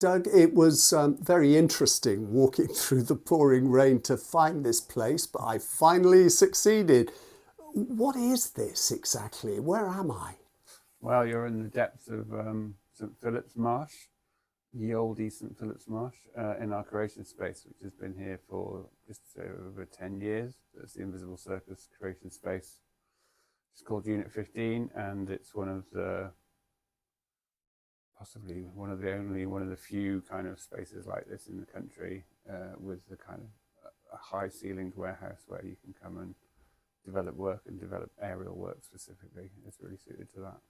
Doug, it was very interesting walking through the pouring rain to find this place, but I finally succeeded. What is this exactly? Where am I? Well, you're in the depths of St Philip's Marsh, the oldie St Philip's Marsh, in our creation space, which has been here for just over 10 years. It's the Invisible Circus creation space. It's called Unit 15, and it's possibly one of the few kind of spaces like this in the country, with the kind of a high ceilinged warehouse where you can come and develop work and develop aerial work specifically. It's really suited to that.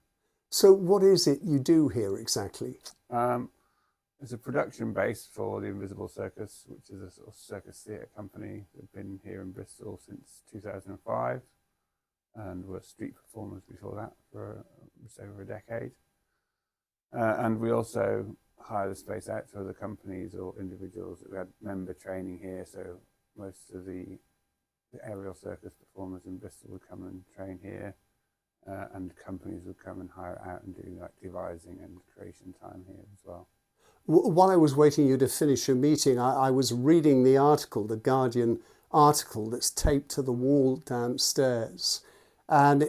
So what is it you do here exactly? It's a production base for the Invisible Circus, which is a sort of circus theatre company that have been here in Bristol since 2005, and were street performers before that for just over a decade. And we also hire the space out to other companies or individuals. We had member training here, so most of the aerial circus performers in Bristol would come and train here, and companies would come and hire it out and do like devising and creation time here as well. While I was waiting you to finish your meeting, I was reading the article, the Guardian article that's taped to the wall downstairs. And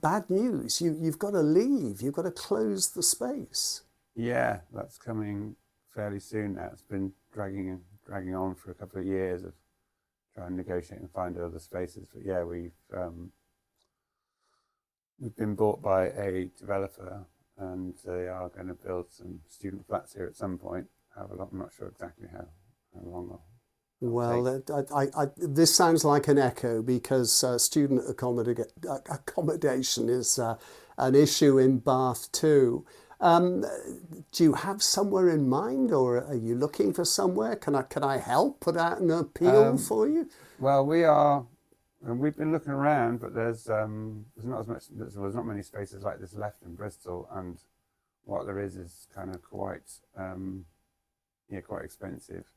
bad news, you've got to leave, you've got to close the space. Yeah, that's coming fairly soon now. It's been dragging on for a couple of years of trying to negotiate and find other spaces. But yeah, we've been bought by a developer, and they are going to build some student flats here at some point. However long, I'm not sure exactly how long. Well, this sounds like an echo, because student accommodation is an issue in Bath too. Do you have somewhere in mind, or are you looking for somewhere? Can I help put out an appeal for you? Well, we've been looking around, but there's not many spaces like this left in Bristol, and what there is kind of quite expensive.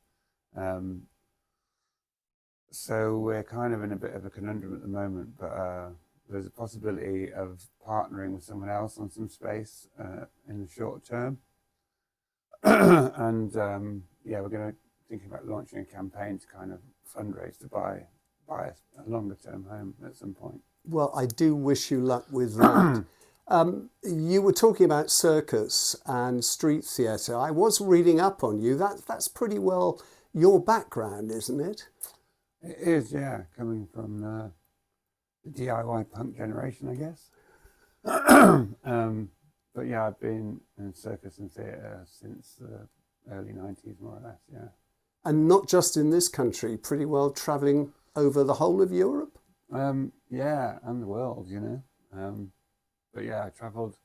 So we're kind of in a bit of a conundrum at the moment, but there's a possibility of partnering with someone else on some space in the short term. And we're going to think about launching a campaign to kind of fundraise to buy a longer term home at some point. Well, I do wish you luck with that. You were talking about circus and street theatre. I was reading up on you. That's pretty well your background, isn't it? It is, yeah, coming from the DIY punk generation, I guess. But yeah, I've been in circus and theatre since the early 90s, more or less, yeah. And not just in this country, pretty well travelling over the whole of Europe? Yeah, and the world, you know. But yeah, I travelled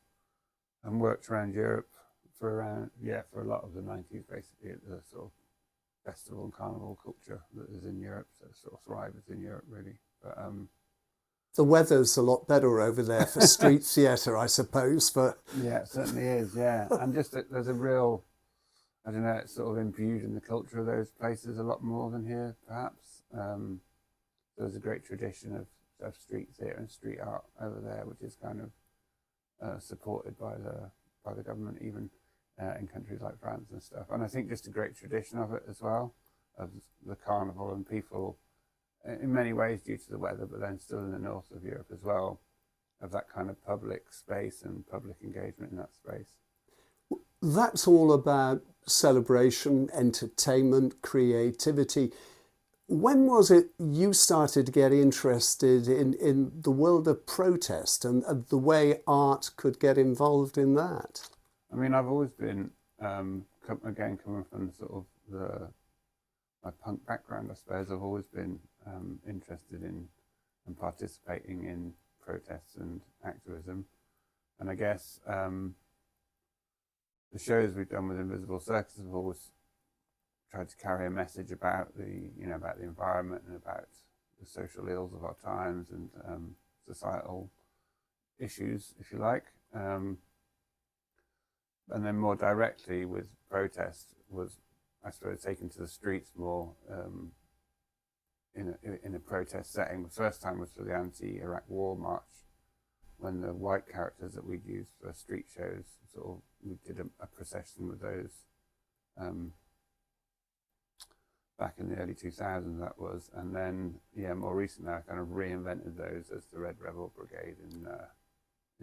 and worked around Europe for a lot of the 90s, basically, at the sort of festival and carnival culture that is in Europe, so it sort of thrives in Europe, really. But the weather's a lot better over there for street theatre, I suppose. But yeah, it certainly is, yeah. And just there's a real, I don't know, it's sort of imbued in the culture of those places a lot more than here, perhaps. There's a great tradition of street theatre and street art over there, which is kind of supported by the government, even in countries like France and stuff. And I think just a great tradition of it as well, of the carnival, and people, in many ways due to the weather, but then still in the north of Europe as well, of that kind of public space and public engagement in that space. That's all about celebration, entertainment, creativity. When was it you started to get interested in the world of protest and the way art could get involved in that? I mean, I've always been, coming from sort of my punk background, I suppose, I've always been interested in and participating in protests and activism. And I guess the shows we've done with Invisible Circus have always tried to carry a message about the environment and about the social ills of our times and societal issues, if you like. And then more directly with protest was, I suppose, taken to the streets more in a protest setting. The first time was for the anti-Iraq War March, when the white characters that we'd used for street shows, we did a procession with those back in the early 2000s that was, and then more recently I kind of reinvented those as the Red Rebel Brigade in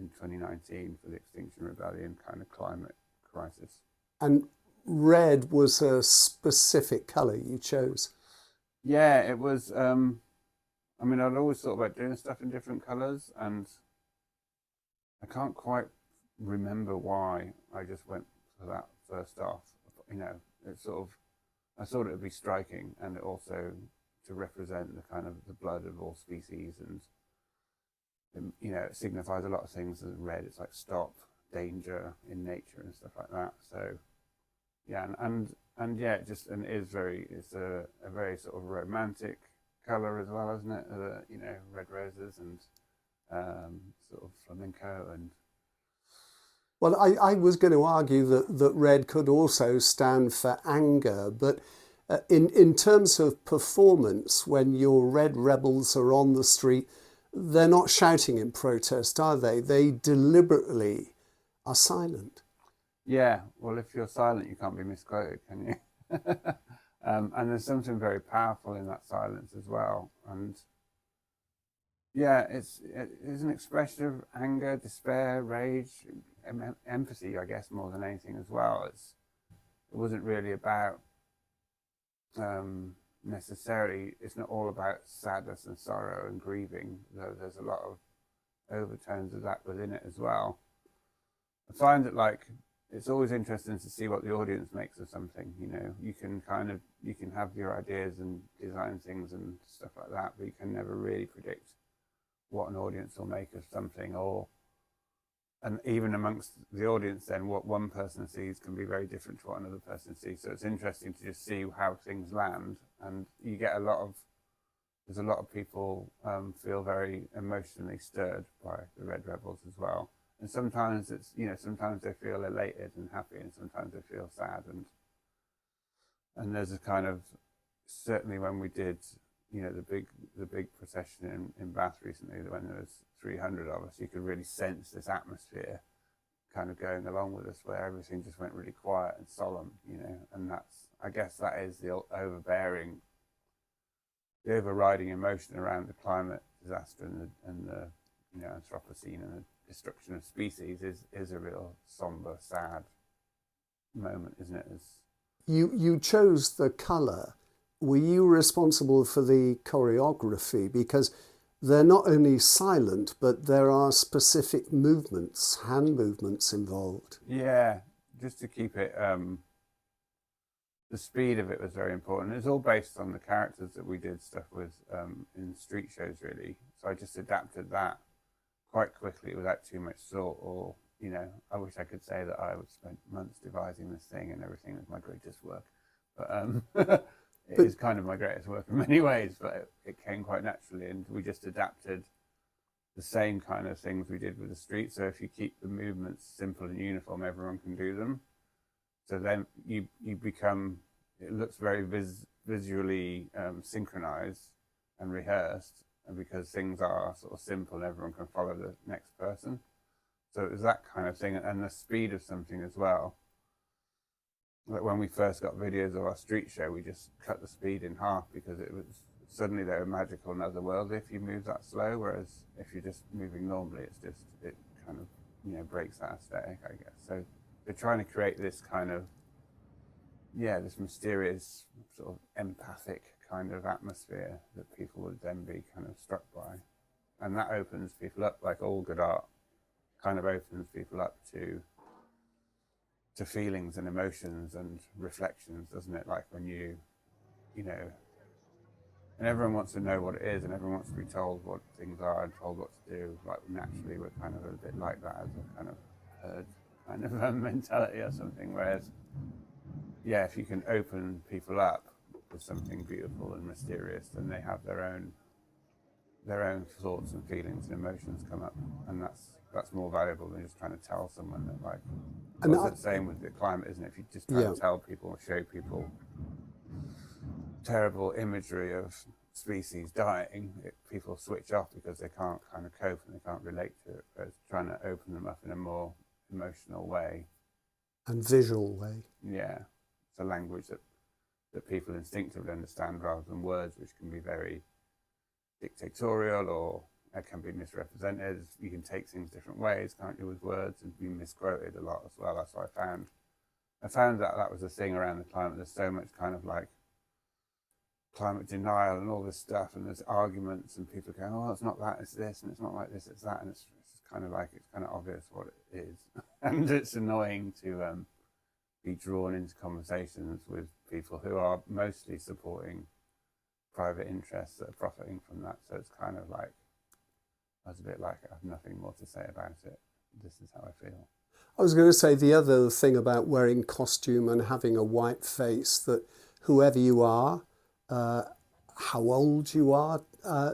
2019 for the Extinction Rebellion kind of climate crisis. And red was a specific colour you chose. Yeah, it was. I mean, I'd always thought about doing stuff in different colours, and I can't quite remember why I just went for that first off. You know, it's sort of, I thought it would be striking, and it also to represent the kind of the blood of all species, and you know, it signifies a lot of things. As red, it's like stop, danger in nature and stuff like that. So yeah, and yeah, it is very, it's a very sort of romantic color as well, isn't it? You know, red roses and sort of flamenco and. Well, I was going to argue that red could also stand for anger, but in terms of performance, when your red rebels are on the street, they're not shouting in protest, are they? They deliberately are silent. Yeah, well, if you're silent, you can't be misquoted, can you? And there's something very powerful in that silence as well. And yeah, it is an expression of anger, despair, rage, empathy, I guess, more than anything as well. It wasn't really about necessarily, it's not all about sadness and sorrow and grieving, though there's a lot of overtones of that within it as well. I find that, like, it's always interesting to see what the audience makes of something. You know, you can have your ideas and design things and stuff like that, but you can never really predict what an audience will make of something, and even amongst the audience, then what one person sees can be very different to what another person sees. So it's interesting to just see how things land, and you get there's a lot of people feel very emotionally stirred by the Red Rebels as well. And sometimes it's, you know, sometimes they feel elated and happy, and sometimes they feel sad. And there's a kind of, certainly when we did, you know, the big procession in Bath recently, when there was 300 of us, you could really sense this atmosphere kind of going along with us, where everything just went really quiet and solemn, you know. And I guess that is the overriding emotion around the climate disaster and the you know, Anthropocene and the destruction of species is a real somber, sad moment, isn't it? You chose the colour. Were you responsible for the choreography? Because they're not only silent, but there are specific movements, hand movements involved. Yeah, just to keep it, the speed of it was very important. It's all based on the characters that we did stuff with in street shows, really. So I just adapted that quite quickly without too much thought, or, you know, I wish I could say that I would spend months devising this thing and everything was my greatest work. But it is kind of my greatest work in many ways, but it came quite naturally, and we just adapted the same kind of things we did with the street. So if you keep the movements simple and uniform, everyone can do them. So then you become, it looks very visually synchronized and rehearsed, and because things are sort of simple, everyone can follow the next person. So it was that kind of thing, and the speed of something as well. Like when we first got videos of our street show, we just cut the speed in half, because it was suddenly they were magical and otherworldly if you move that slow, whereas if you're just moving normally, it kind of, you know, breaks that aesthetic, I guess. So they're trying to create this kind of, yeah, this mysterious sort of empathic kind of atmosphere that people would then be kind of struck by. And that opens people up, like all good art kind of opens people up to feelings and emotions and reflections, doesn't it? Like when you know, and everyone wants to know what it is, and everyone wants to be told what things are and told what to do. Like naturally, we're kind of a bit like that as a kind of herd kind of mentality or something. Whereas, yeah, if you can open people up with something beautiful and mysterious, then they have their own thoughts and feelings and emotions come up, and that's more valuable than just trying to tell someone that, like, and that's the same with the climate, isn't it? If you just try to tell people or show people terrible imagery of species dying, people switch off because they can't kind of cope and they can't relate to it. But trying to open them up in a more emotional way and visual way. Yeah. a language that people instinctively understand rather than words, which can be very dictatorial or it can be misrepresented. You can take things different ways, can't you, with words, and be misquoted a lot as well. That's what I found. I found that was the thing around the climate. There's so much kind of like climate denial and all this stuff, and there's arguments, and people go, "Oh, it's not that, it's this, and it's not like this, it's that," and it's kind of like it's kind of obvious what it is, and it's annoying to be drawn into conversations with people who are mostly supporting private interests that are profiting from that. So it's kind of like I was a bit like I have nothing more to say about it. This is how I feel. I was going to say the other thing about wearing costume and having a white face, that whoever you are, how old you are,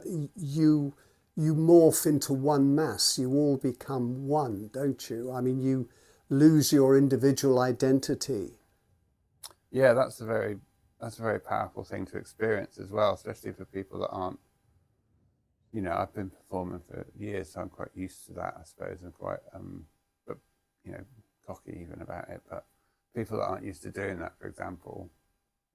you morph into one mass. You all become one, don't you? I mean, you lose your individual identity. Yeah, that's a very powerful thing to experience as well, especially for people that aren't. You know, I've been performing for years, so I'm quite used to that, I suppose, and quite but you know, cocky even about it. But people that aren't used to doing that, for example,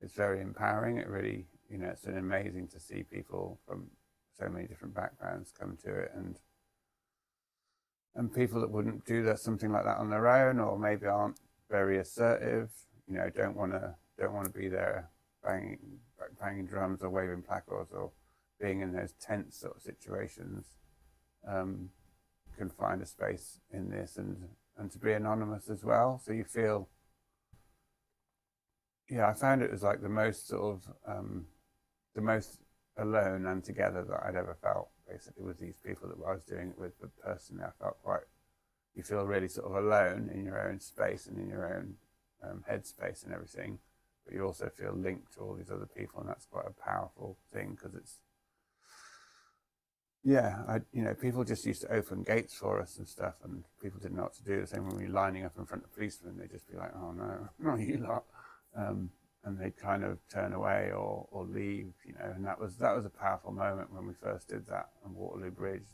it's very empowering. It really, you know, it's been amazing to see people from so many different backgrounds come to it, and people that wouldn't do something like that on their own, or maybe aren't very assertive, you know, don't want to be there banging drums or waving placards or being in those tense sort of situations, can find a space in this and to be anonymous as well. So you feel, yeah, I found it was like the most sort of the most alone and together that I'd ever felt, basically, with these people that I was doing it with. But personally, I felt you feel really sort of alone in your own space and in your own headspace and everything, but you also feel linked to all these other people, and that's quite a powerful thing, because it's, yeah, you know, people just used to open gates for us and stuff, and people didn't know what to do. The same when we were lining up in front of policemen, they'd just be like, "Oh no, not you lot," and they'd kind of turn away or leave, you know. And that was a powerful moment when we first did that on Waterloo Bridge.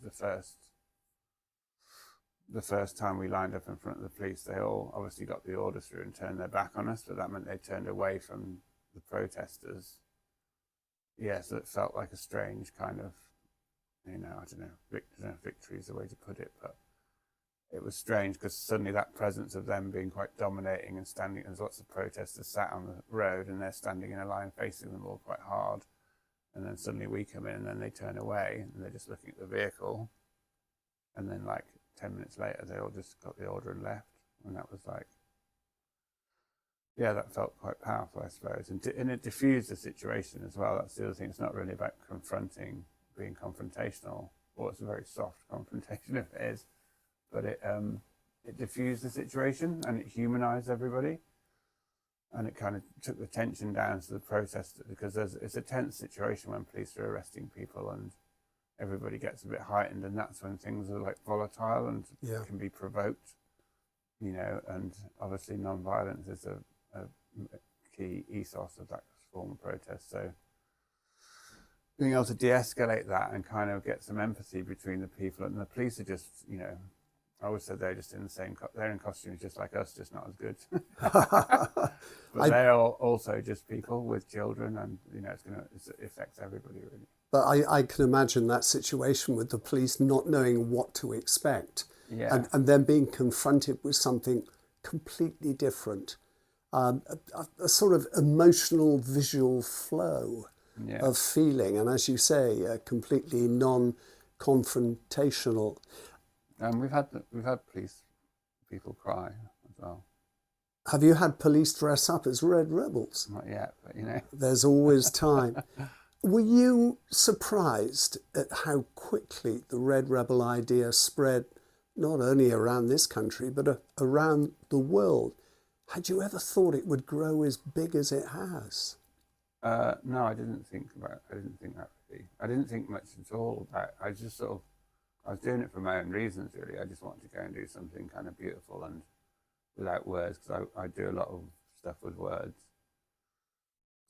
The first time we lined up in front of the police, they all obviously got the order through and turned their back on us, but that meant they turned away from the protesters. Yeah, so it felt like a strange kind of, you know, I don't know, victory is the way to put it, but it was strange because suddenly that presence of them being quite dominating and standing, there's lots of protesters sat on the road and they're standing in a line facing them all quite hard, and then suddenly we come in and then they turn away and they're just looking at the vehicle, and then like 10 minutes later they all just got the order and left, and that was like, yeah, that felt quite powerful, I suppose, and it diffused the situation as well. That's the other thing. It's not really about being confrontational, or it's a very soft confrontation if it is, but it diffused the situation and it humanized everybody, and it kind of took the tension down to the protest, because it's a tense situation when police are arresting people and everybody gets a bit heightened, and that's when things are like volatile and can be provoked, you know. And obviously non-violence is a key ethos of that form of protest, so being able to de-escalate that and kind of get some empathy between the people, and the police are just, you know, I always said they're just in the same, they're in costumes just like us, just not as good. But they're also just people with children, and you know, it affects everybody really. But I can imagine that situation with the police not knowing what to expect, and then being confronted with something completely different, a sort of emotional visual flow of feeling, and as you say, completely non-confrontational. We've had police people cry as well. Have you had police dress up as Red Rebels? Not yet, but you know. There's always time. Were you surprised at how quickly the Red Rebel idea spread, not only around this country, but around the world? Had you ever thought it would grow as big as it has? No, I didn't think that really. I didn't think much at all about it. I was doing it for my own reasons, really. I just wanted to go and do something kind of beautiful and without words, because I do a lot of stuff with words.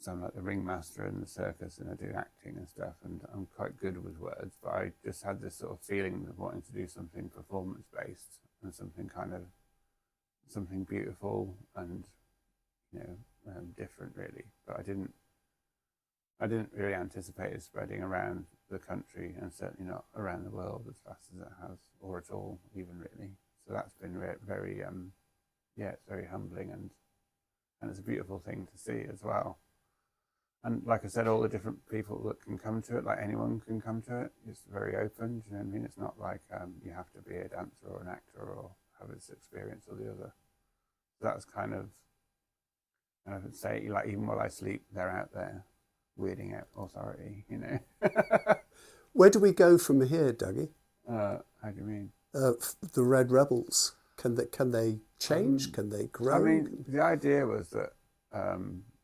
So I'm like the ringmaster in the circus, and I do acting and stuff, and I'm quite good with words, but I just had this sort of feeling of wanting to do something performance-based and something beautiful and, you know, different really, but I didn't really anticipate it spreading around the country, and certainly not around the world as fast as it has, or at all even really. So that's been very yeah, it's very humbling, and it's a beautiful thing to see as well. And like I said, all the different people that can come to it, like anyone can come to it. It's very open. Do you know what I mean? It's not like you have to be a dancer or an actor or have this experience or the other. So that's kind of, I would say, like even while I sleep, they're out there weirding out authority, you know. Where do we go from here, Dougie? How do you mean? The Red Rebels. Can they change? Can they grow? I mean, the idea was that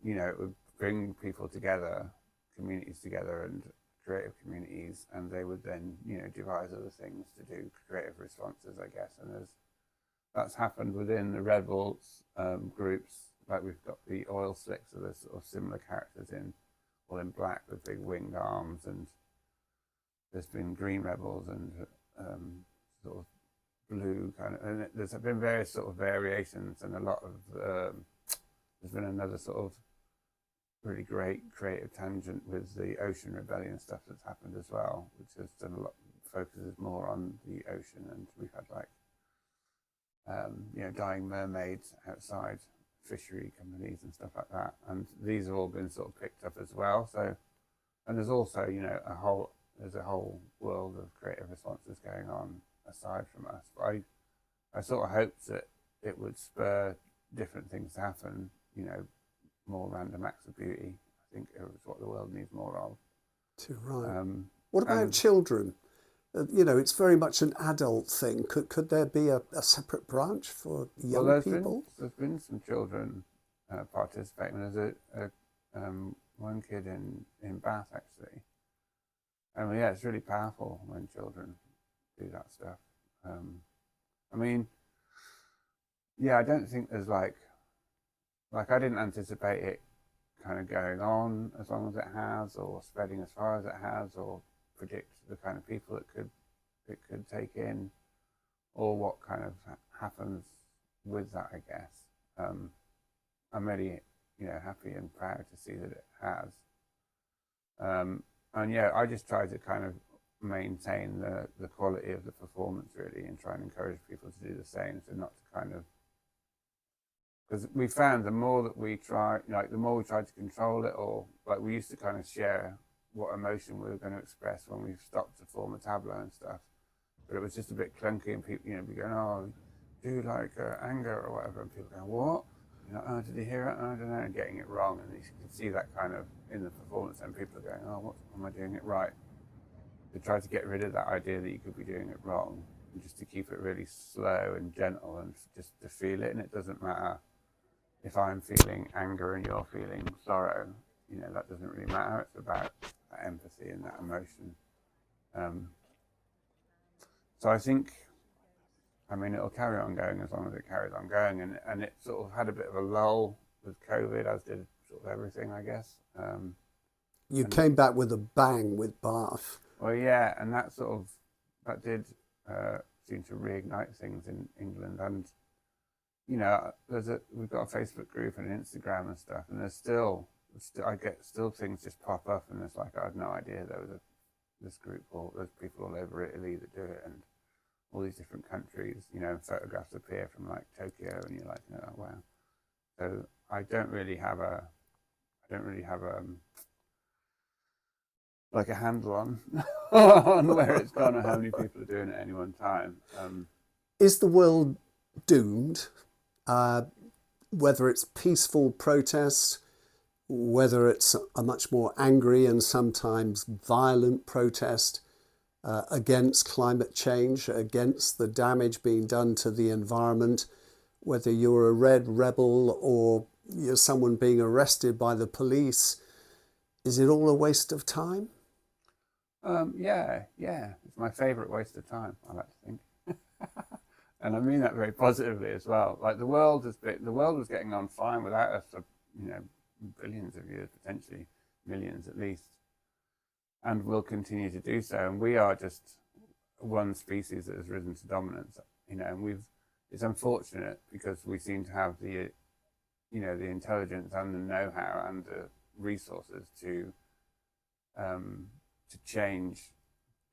you know, it would bring people together, communities together, and creative communities, and they would then, you know, devise other things to do creative responses, I guess. And that's happened within the Rebels groups. Like we've got the oil slicks, so there's sort of similar characters all in black with big winged arms, and there's been green rebels and sort of blue kind of, and there's been various sort of variations, and a lot of there's been another sort of really great creative tangent with the ocean rebellion stuff that's happened as well, which has done a lot, focuses more on the ocean, and we've had like you know, dying mermaids outside fishery companies and stuff like that, and these have all been sort of picked up as well. So, and there's also, you know, there's a whole world of creative responses going on aside from us. But I sort of hoped that it would spur different things to happen, you know, more random acts of beauty. I think it was what the world needs more of. Too right. What about children? You know, it's very much an adult thing. Could there be a separate branch for young people? There's been some children participating. There's one kid in Bath actually. And yeah, it's really powerful when children do that stuff. I mean, yeah, I don't think there's like I didn't anticipate it kind of going on as long as it has, or spreading as far as it has, or predict the kind of people it could take in, or what kind of happens with that, I guess. I'm really, you know, happy and proud to see that it has. And yeah, I just try to kind of maintain the quality of the performance really, and try and encourage people to do the same, so not to kind of, because we found the more that we try, like the more we try to control it, or like we used to kind of share what emotion we were going to express when we stopped to form a tableau and stuff, but it was just a bit clunky, and people, you know, be going, oh, do like anger or whatever, and people going, what? You know, oh, did you hear it? I don't know, and getting it wrong, and you can see that kind of in the performance, and people are going, oh, what, am I doing it right? To try to get rid of that idea that you could be doing it wrong, and just to keep it really slow and gentle, and just to feel it. And it doesn't matter if I'm feeling anger and you're feeling sorrow, you know, that doesn't really matter. It's about that empathy and that emotion. So I think, I mean, it'll carry on going as long as it carries on going, and it sort of had a bit of a lull with COVID, as did sort of everything, I guess. You came back with a bang with Bath. Well, yeah, and that did seem to reignite things in England, and you know, we've got a Facebook group and an Instagram and stuff, and there's still I get things just pop up, and it's like I had no idea there was this group, or there's people all over Italy that do it, and all these different countries, you know, photographs appear from like Tokyo, and you're like, oh wow. So I don't really have like a handle on on where it's gone or how many people are doing it at any one time. Is the world doomed? Whether it's peaceful protest, whether it's a much more angry and sometimes violent protest against climate change, against the damage being done to the environment, whether you're a red rebel or you're someone being arrested by the police, is it all a waste of time? Yeah, it's my favourite waste of time, I like to think. And I mean that very positively as well. Like the world was getting on fine without us for, you know, billions of years, potentially millions at least, and will continue to do so. And we are just one species that has risen to dominance, you know. And it's unfortunate because we seem to have the you know, the intelligence and the know-how and the resources to change,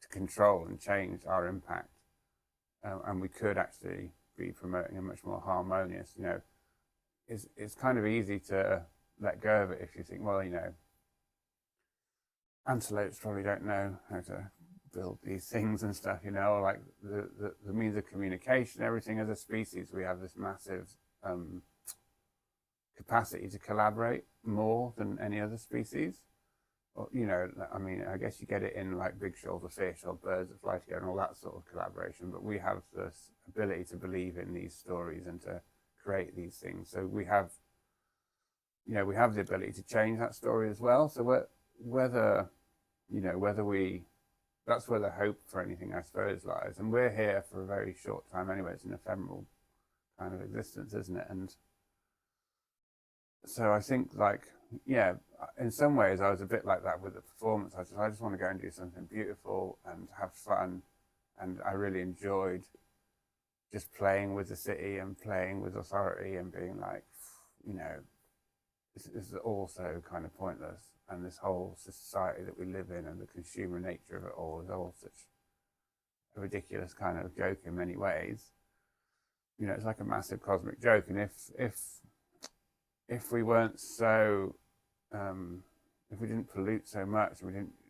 to control and change our impact, and we could actually be promoting a much more harmonious, you know, it's kind of easy to let go of it if you think, well, you know, antelopes probably don't know how to build these things and stuff, you know, like the means of communication, everything. As a species, we have this massive capacity to collaborate more than any other species. Or, you know, I mean, I guess you get it in like big shoulder fish or birds that fly together and all that sort of collaboration, but we have this ability to believe in these stories and to create these things. So we have, you know, we have the ability to change that story as well. So whether, you know, whether we, that's where the hope for anything, I suppose, lies. And we're here for a very short time anyway. It's an ephemeral kind of existence, isn't it? And so I think, like, yeah, in some ways I was a bit like that with the performance. I just want to go and do something beautiful and have fun. And I really enjoyed just playing with the city and playing with authority and being like, you know, this is all so kind of pointless. And this whole society that we live in and the consumer nature of it all is all such a ridiculous kind of joke in many ways. You know, it's like a massive cosmic joke. And if we weren't so, if we didn't pollute so much,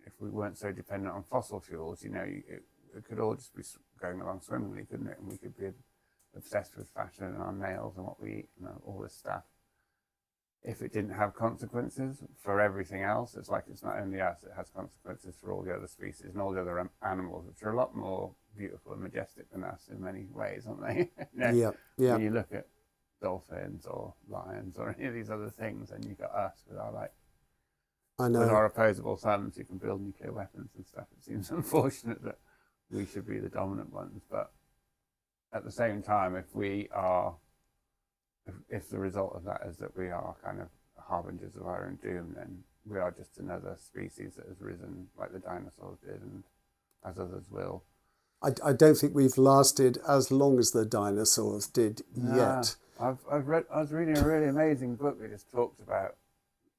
if we weren't so dependent on fossil fuels, you know, it could all just be going along swimmingly, couldn't it? And we could be obsessed with fashion and our nails and what we eat and all this stuff. If it didn't have consequences for everything else, it's like it's not only us, it has consequences for all the other species and all the other animals, which are a lot more beautiful and majestic than us in many ways, aren't they? You know, yeah. when you look at dolphins or lions or any of these other things, and you've got us with our, like, I know. with our opposable thumbs who can build nuclear weapons and stuff. It seems unfortunate that we should be the dominant ones, but at the same time, if the result of that is that we are kind of harbingers of our own doom, then we are just another species that has risen like the dinosaurs did, and as others will. I don't think we've lasted as long as the dinosaurs did yet. I was reading a really amazing book that just talked about,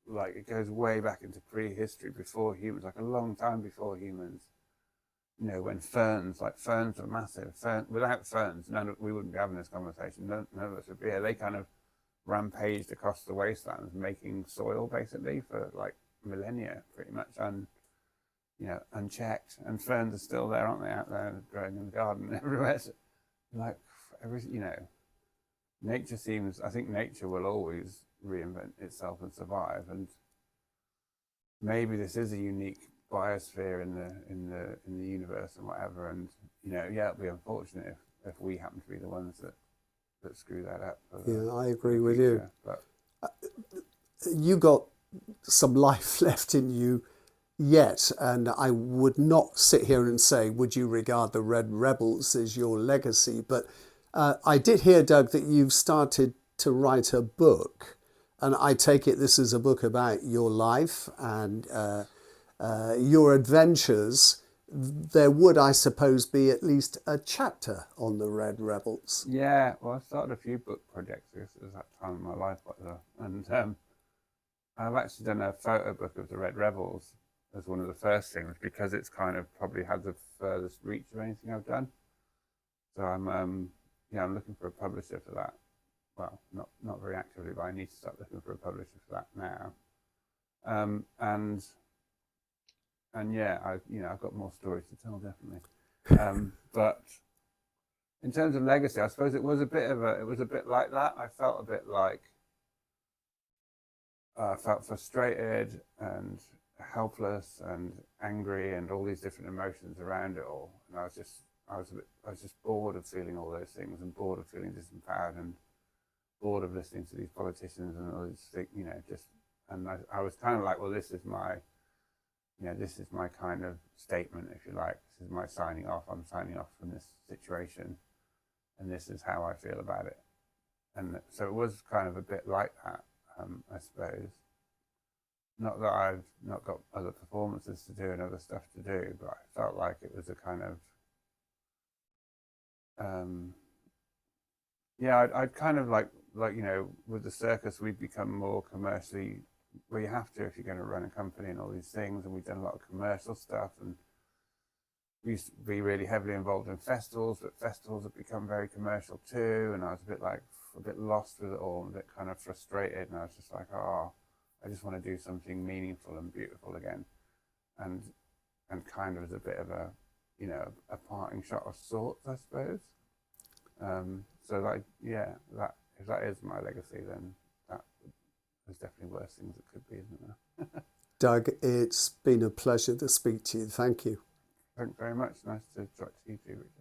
like, it goes way back into prehistory, before humans, like a long time before humans. You know, when ferns were massive. Without ferns, we wouldn't be having this conversation. None of us would be here. They kind of rampaged across the wastelands, making soil basically for like millennia, pretty much, you know, unchecked. And ferns are still there, aren't they? Out there growing in the garden and everywhere. So, like, you know, nature seems. I think nature will always reinvent itself and survive. And maybe this is a unique biosphere in the universe and whatever, and, you know, yeah, it'd be unfortunate if we happen to be the ones that screw that up. Yeah, I agree with you. But you got some life left in you yet, and I would not sit here and say, would you regard the Red Rebels as your legacy? But I did hear, Doug, that you've started to write a book, and I take it this is a book about your life and your adventures. There would, I suppose, be at least a chapter on the Red Rebels. Yeah, well, I started a few book projects at that time in my life, and I've actually done a photo book of the Red Rebels as one of the first things, because it's kind of probably had the furthest reach of anything I've done. So I'm looking for a publisher for that. Well, not very actively, but I need to start looking for a publisher for that now. And yeah, I've got more stories to tell, definitely. But in terms of legacy, I suppose it was a bit like that. I felt a bit like I felt frustrated and helpless and angry and all these different emotions around it all. And I was just bored of feeling all those things, and bored of feeling disempowered, and bored of listening to these politicians and all these things, you know, and I was kind of like, well, this is my kind of statement, if you like. This is my signing off. I'm signing off from this situation, and this is how I feel about it. And so it was kind of a bit like that, I suppose. Not that I've not got other performances to do and other stuff to do, but I felt like it was a kind of, Yeah, I'd kind of like you know, with the circus, we've become more commercially. Well, you have to if you're going to run a company and all these things. And we've done a lot of commercial stuff, and we used to be really heavily involved in festivals, but festivals have become very commercial too. And I was a bit lost with it all, a bit kind of frustrated. And I was just like, oh, I just want to do something meaningful and beautiful again, and kind of as a bit of a, you know, a parting shot of sorts, I suppose. So like, yeah, that if that is my legacy, then that there's definitely worse things it could be, isn't there? Doug, it's been a pleasure to speak to you. Thank you. Thanks very much. Nice to talk to you too, Richard.